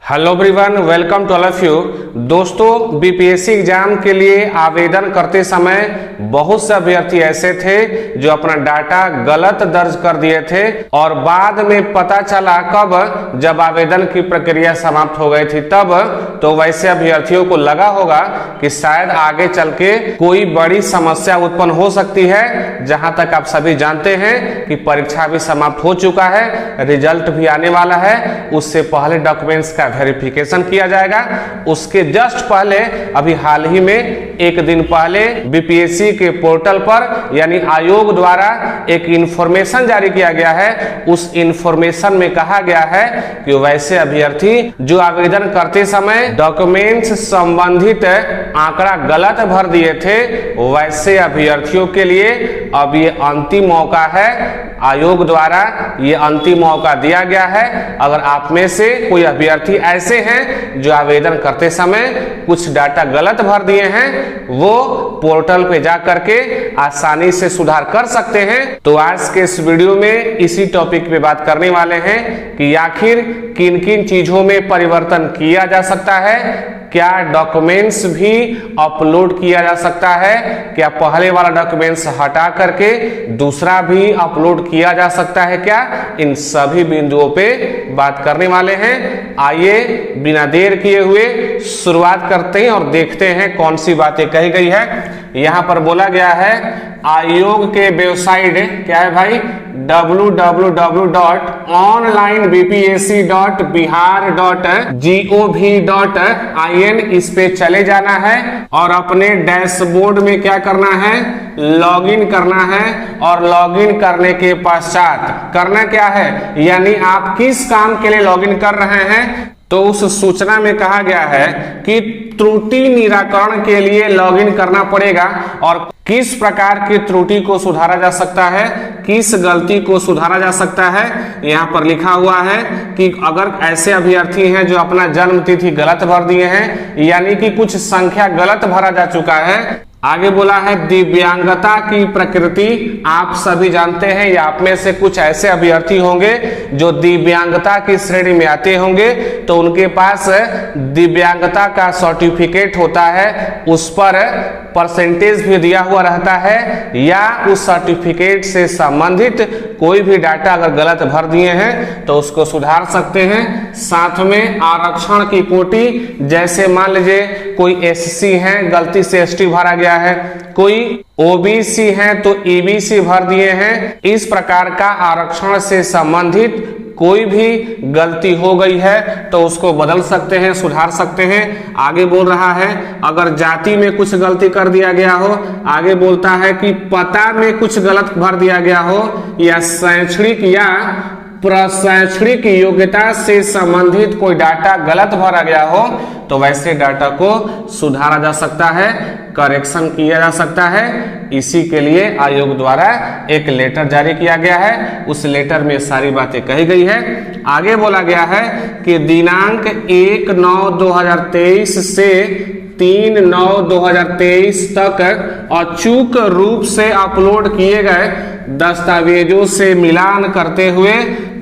Hello everyone, welcome to all of you. दोस्तों, BPSC exam के लिए आवेदन करते समय बहुत से अभ्यर्थी ऐसे थे जो अपना डाटा गलत दर्ज कर दिए थे और बाद में पता चला कब, जब आवेदन की प्रक्रिया समाप्त हो गई थी तब। तो वैसे अभ्यर्थियों को लगा होगा कि शायद आगे चल के कोई बड़ी समस्या उत्पन्न हो सकती है। जहां तक आप सभी जानते हैं कि परीक्षा भी समाप्त हो चुका है, रिजल्ट भी आने वाला है। उससे पहले डॉक्यूमेंट्स का वेरिफिकेशन किया जाएगा। उसके जस्ट पहले अभी हाल ही में एक दिन पहले बीपीएससी के पोर्टल पर यानी आयोग द्वारा एक इंफॉर्मेशन जारी किया गया है। उस इंफॉर्मेशन में कहा गया है कि वैसे अभ्यर्थी जो आवेदन करते समय डॉक्यूमेंट्स संबंधित आंकड़ा गलत भर दिए थे, वैसे अभ्यर्थियों के लिए अब ये अंतिम मौका है। आयोग द्वारा ये अंतिम मौका दिया गया है। अगर आप में से कोई अभ्यर्थी ऐसे हैं जो आवेदन करते समय कुछ डाटा गलत भर दिए हैं, वो पोर्टल पे जा करके आसानी से सुधार कर सकते हैं। तो आज के इस वीडियो में इसी टॉपिक पे बात करने वाले हैं कि आखिर किन किन चीजों में परिवर्तन किया जा सकता है। क्या डॉक्यूमेंट्स भी अपलोड किया जा सकता है? क्या पहले वाला डॉक्यूमेंट्स हटा करके दूसरा भी अपलोड किया जा सकता है क्या? इन सभी बिंदुओं पे बात करने वाले हैं। आइए बिना देर किए हुए शुरुआत करते हैं और देखते हैं कौन सी बातें कही गई है। यहां पर बोला गया है आयोग के वेबसाइट क्या है भाई, www.onlinebpsc.bihar.gov.in। इस पे चले जाना है और अपने डैशबोर्ड में क्या करना है, लॉगिन करना है। और लॉगिन करने के पश्चात करना क्या है, यानी आप किस काम के लिए लॉगिन कर रहे हैं, तो उस सूचना में कहा गया है कि त्रुटि निराकरण के लिए लॉगिन करना पड़ेगा। और किस प्रकार की त्रुटि को सुधारा जा सकता है, किस गलती को सुधारा जा सकता है, यहाँ पर लिखा हुआ है कि अगर ऐसे अभ्यर्थी हैं जो अपना जन्म तिथि गलत भर दिए हैं, यानी कि कुछ संख्या गलत भरा जा चुका है। आगे बोला है दिव्यांगता की प्रकृति। आप सभी जानते हैं या आप में से कुछ ऐसे अभ्यर्थी होंगे जो दिव्यांगता की श्रेणी में आते होंगे, तो उनके पास दिव्यांगता का सर्टिफिकेट होता है, उस पर परसेंटेज भी दिया हुआ रहता है, या उस सर्टिफिकेट से संबंधित कोई भी डाटा अगर गलत भर दिए हैं तो उसको सुधार सकते हैं। साथ में आरक्षण की कोटि, जैसे मान लीजिए कोई एससी है, गलती से एसटी भरा गया है, कोई ओबीसी है तो ईबीसी भर दिए हैं। इस प्रकार का आरक्षण से संबंधित कोई भी गलती हो गई है तो उसको बदल सकते हैं, सुधार सकते हैं। आगे बोल रहा है अगर जाति में कुछ गलती कर दिया गया हो, आगे बोलता है कि पता में कुछ गलत भर दिया गया हो, या शैक्षणिक या प्रशैक्षणिक योग्यता से संबंधित कोई डाटा गलत भरा गया हो, तो वैसे डाटा को सुधारा जा सकता है, करेक्शन किया जा सकता है। इसी के लिए आयोग द्वारा एक लेटर जारी किया गया है। उस लेटर में सारी बातें कही गई है। आगे बोला गया है कि दिनांक 1/9/2023 से 3/9/2023 तक अचूक रूप से अपलोड किए गए दस्तावेजों से मिलान करते हुए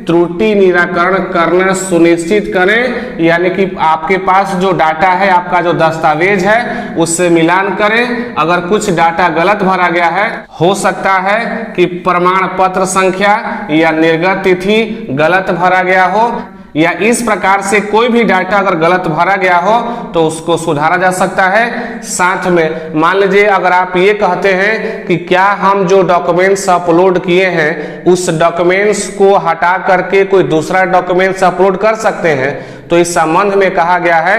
त्रुटि निराकरण करना सुनिश्चित करें। यानी कि आपके पास जो डाटा है, आपका जो दस्तावेज है, उससे मिलान करें। अगर कुछ डाटा गलत भरा गया है, हो सकता है कि प्रमाण पत्र संख्या या निर्गत तिथि गलत भरा गया हो, या इस प्रकार से कोई भी डाटा अगर गलत भरा गया हो तो उसको सुधारा जा सकता है। साथ में मान लीजिए अगर आप ये कहते हैं कि क्या हम जो डॉक्यूमेंट्स अपलोड किए हैं उस डॉक्यूमेंट्स को हटा करके कोई दूसरा डॉक्यूमेंट्स अपलोड कर सकते हैं, तो इस संबंध में कहा गया है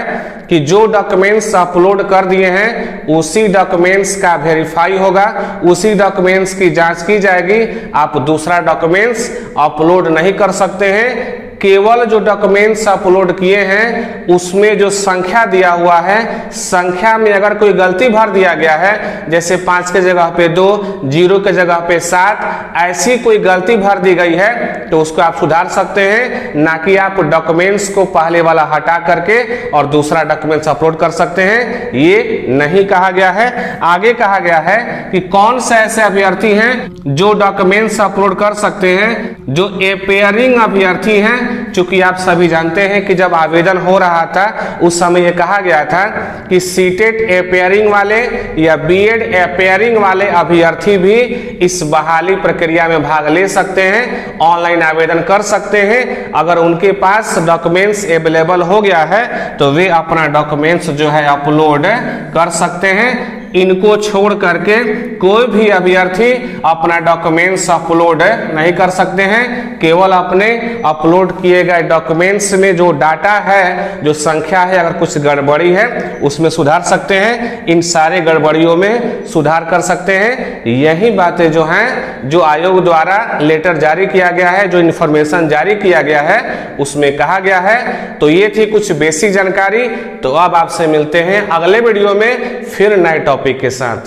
कि जो डॉक्यूमेंट्स अपलोड कर दिए हैं उसी डॉक्यूमेंट्स का वेरीफाई होगा, उसी डॉक्यूमेंट्स की जांच की जाएगी। आप दूसरा डॉक्यूमेंट्स अपलोड नहीं कर सकते हैं। केवल जो डॉक्यूमेंट्स अपलोड किए हैं उसमें जो संख्या दिया हुआ है, संख्या में अगर कोई गलती भर दिया गया है, जैसे 5 के जगह पे 2, 0 के जगह पे 7, ऐसी कोई गलती भर दी गई है तो उसको आप सुधार सकते हैं, ना कि आप डॉक्यूमेंट्स को पहले वाला हटा करके और दूसरा डॉक्यूमेंट्स अपलोड कर सकते हैं। ये नहीं कहा गया है। आगे कहा गया है कि कौन से ऐसे अभ्यर्थी हैं जो डॉक्यूमेंट्स अपलोड कर सकते हैं। जो अपियरिंग अभ्यर्थी हैं चूंकि आप सभी जानते हैं कि जब आवेदन हो रहा था उस समय ये कहा गया था कि सीटेट अपेयरिंग वाले या बीएड अपेयरिंग वाले अभ्यर्थी भी इस बहाली प्रक्रिया में भाग ले सकते हैं, ऑनलाइन आवेदन कर सकते हैं। अगर उनके पास डॉक्यूमेंट्स अवेलेबल हो गया है तो वे अपना डॉक्यूमेंट्स जो है अपलोड कर सकते हैं। इनको छोड़ करके कोई भी अभ्यर्थी अपना डॉक्यूमेंट्स अपलोड नहीं कर सकते हैं। केवल अपने अपलोड किए गए डॉक्यूमेंट्स में जो डाटा है, जो संख्या है, अगर कुछ गड़बड़ी है उसमें सुधार सकते हैं। इन सारे गड़बड़ियों में सुधार कर सकते हैं। यही बातें जो हैं, जो आयोग द्वारा लेटर जारी किया गया है, जो इन्फॉर्मेशन जारी किया गया है, उसमें कहा गया है। तो ये थी कुछ बेसिक जानकारी। तो अब आपसे मिलते हैं अगले वीडियो में फिर नए टॉपिक के साथ।